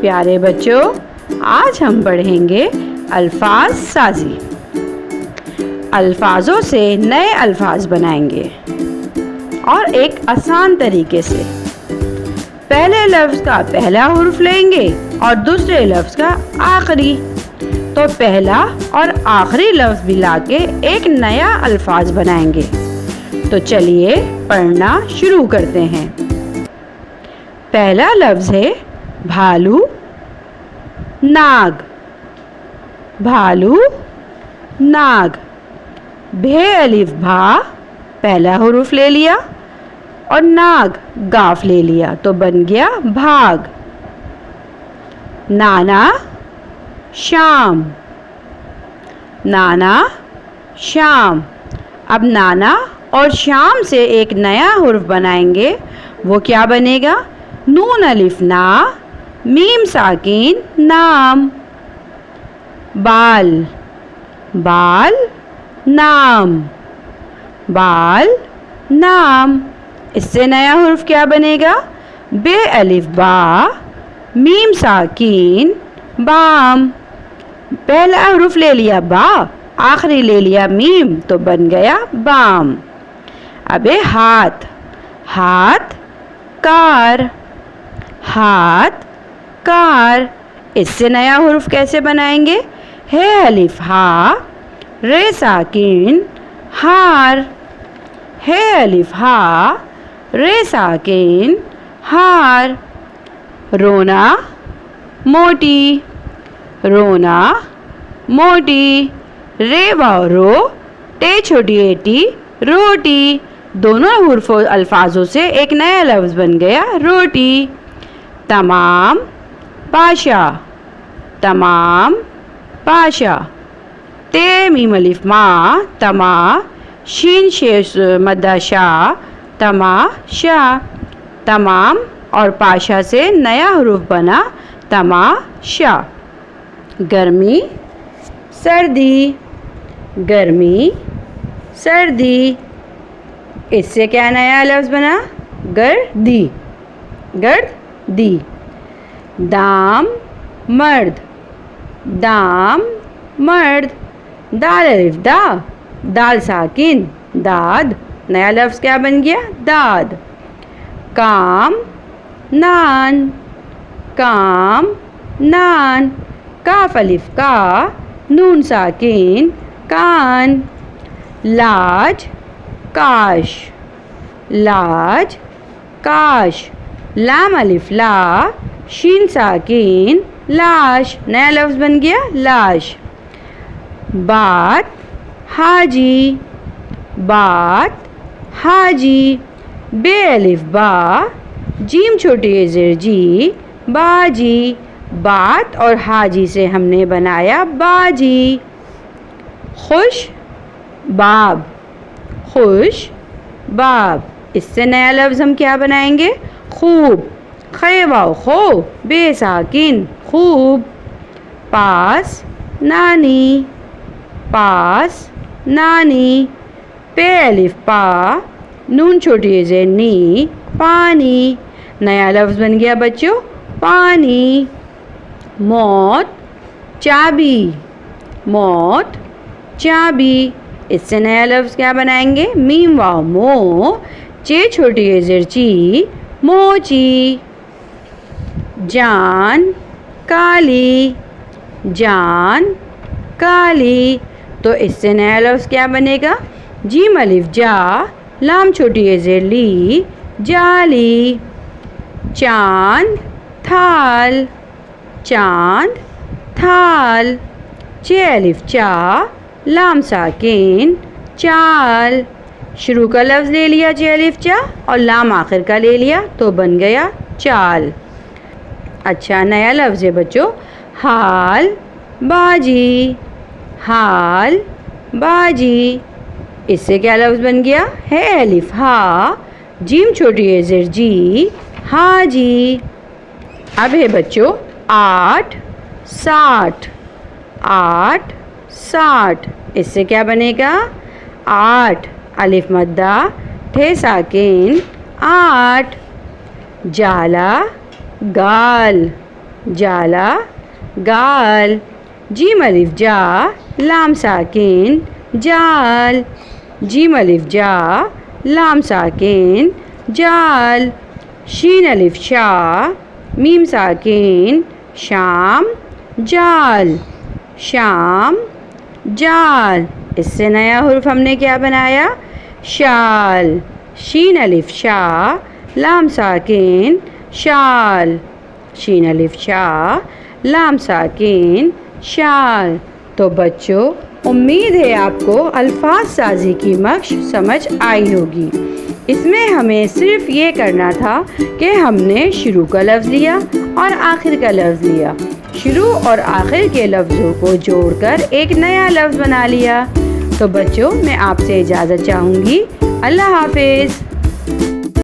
پیارے بچوں، آج ہم پڑھیں گے الفاظ سازی۔ الفاظوں سے نئے الفاظ بنائیں گے اور ایک آسان طریقے سے۔ پہلے لفظ کا پہلا حرف لیں گے اور دوسرے لفظ کا آخری، تو پہلا اور آخری لفظ ملا کے ایک نیا الفاظ بنائیں گے۔ تو چلیے پڑھنا شروع کرتے ہیں۔ پہلا لفظ ہے بھالو، ناگ۔ بھالو، ناگ۔ بھے الف بھا پہلا حرف لے لیا اور ناگ گاف لے لیا تو بن گیا بھاگ۔ نانا، شام۔ نانا، شام۔ اب نانا اور شام سے ایک نیا حرف بنائیں گے، وہ کیا بنے گا؟ نون الف نا، میم ساکین نام۔ بال، بال، نام۔ بال، نام۔ اس سے نیا حرف کیا بنے گا؟ بے الف با، میم ساکین بام۔ پہلا حرف لے لیا با، آخری لے لیا میم تو بن گیا بام۔ اب ہاتھ، ہاتھ، کار۔ ہاتھ، کار۔ اس سے نیا حرف کیسے بنائیں گے؟ ہے الف ہا، رے ساکین ہار۔ ہے الف ہا، رے ساکین ہار۔ رونا، موٹی۔ رونا، موٹی۔ رے واو رو، ٹے چھوٹی ایٹی روٹی۔ دونوں حروف الفاظوں سے ایک نیا لفظ بن گیا روٹی۔ تمام، پاشا۔ تمام، پاشا۔ تے میم الف ما، تما، شین شیش مدہ شا، تماشا۔ تمام اور پاشا سے نیا حرف بنا تماشا۔ گرمی، سردی۔ گرمی، سردی۔ اس سے کیا نیا لفظ بنا؟ گردی، گردی۔ دام، مرد۔ دام، مرد۔ دال الف دا، دال ساکن داد، نیا لفظ کیا بن گیا؟ داد۔ کام، نان۔ کام، نان۔ کاف الف کا، نون ساکن کان۔ لاج، کاش۔ لاج، کاش۔ لام الف لا، شین ساکین لاش، نیا لفظ بن گیا لاش۔ بات، حاجی۔ بات، حاجی۔ بے الف با، جیم چھوٹی زیر جی، باجی۔ بات اور حاجی سے ہم نے بنایا باجی۔ خوش، باب۔ خوش، باب۔ اس سے نیا لفظ ہم کیا بنائیں گے؟ خوب۔ خے واو خو، بے ساکن خوب۔ پاس، نانی۔ پاس، نانی۔ پے الف پا، نون چھوٹی زیر نی، پانی، نیا لفظ بن گیا بچوں پانی۔ موت، چابی۔ موت، چابی۔ اس سے نیا لفظ کیا بنائیں گے؟ میم واو مو، چے چھوٹی زیر چی، موچی۔ جان، کالی۔ جان، کالی۔ تو اس سے نیا لفظ کیا بنے گا؟ جیم الف جا، لام چھوٹی زیر لی، جالی۔ چاند، تھال۔ چاند، تھال۔ چے الف چا، لام ساکن چال۔ شروع کا لفظ لے لیا چے الف چا اور لام آخر کا لے لیا تو بن گیا چال۔ اچھا نیا لفظ ہے بچوں حال، باجی۔ حال، باجی۔ اس سے کیا لفظ بن گیا؟ ہے الف ہا، جیم چھوٹی زیر جی، حاجی۔ اب ہے بچوں آٹھ، ساٹھ۔ آٹھ، ساٹھ۔ اس سے کیا بنے گا؟ آٹھ الف مدہ ٹھے ساکن آٹھ۔ جالا، گال۔ جالا گال، جیم الف جا لام ساکن جال، جیم الف جا لام ساکن جال، شین الف شا میم ساکن شام جال، شام جال۔ اس سے نیا حرف ہم نے کیا بنایا؟ شال، شین الف شا لام ساکن شال، شین الف شا لام ساکن شال۔ تو بچوں امید ہے آپ کو الفاظ سازی کی مشق سمجھ آئی ہوگی۔ اس میں ہمیں صرف یہ کرنا تھا کہ ہم نے شروع کا لفظ لیا اور آخر کا لفظ لیا، شروع اور آخر کے لفظوں کو جوڑ کر ایک نیا لفظ بنا لیا۔ تو بچوں میں آپ سے اجازت چاہوں گی۔ اللہ حافظ۔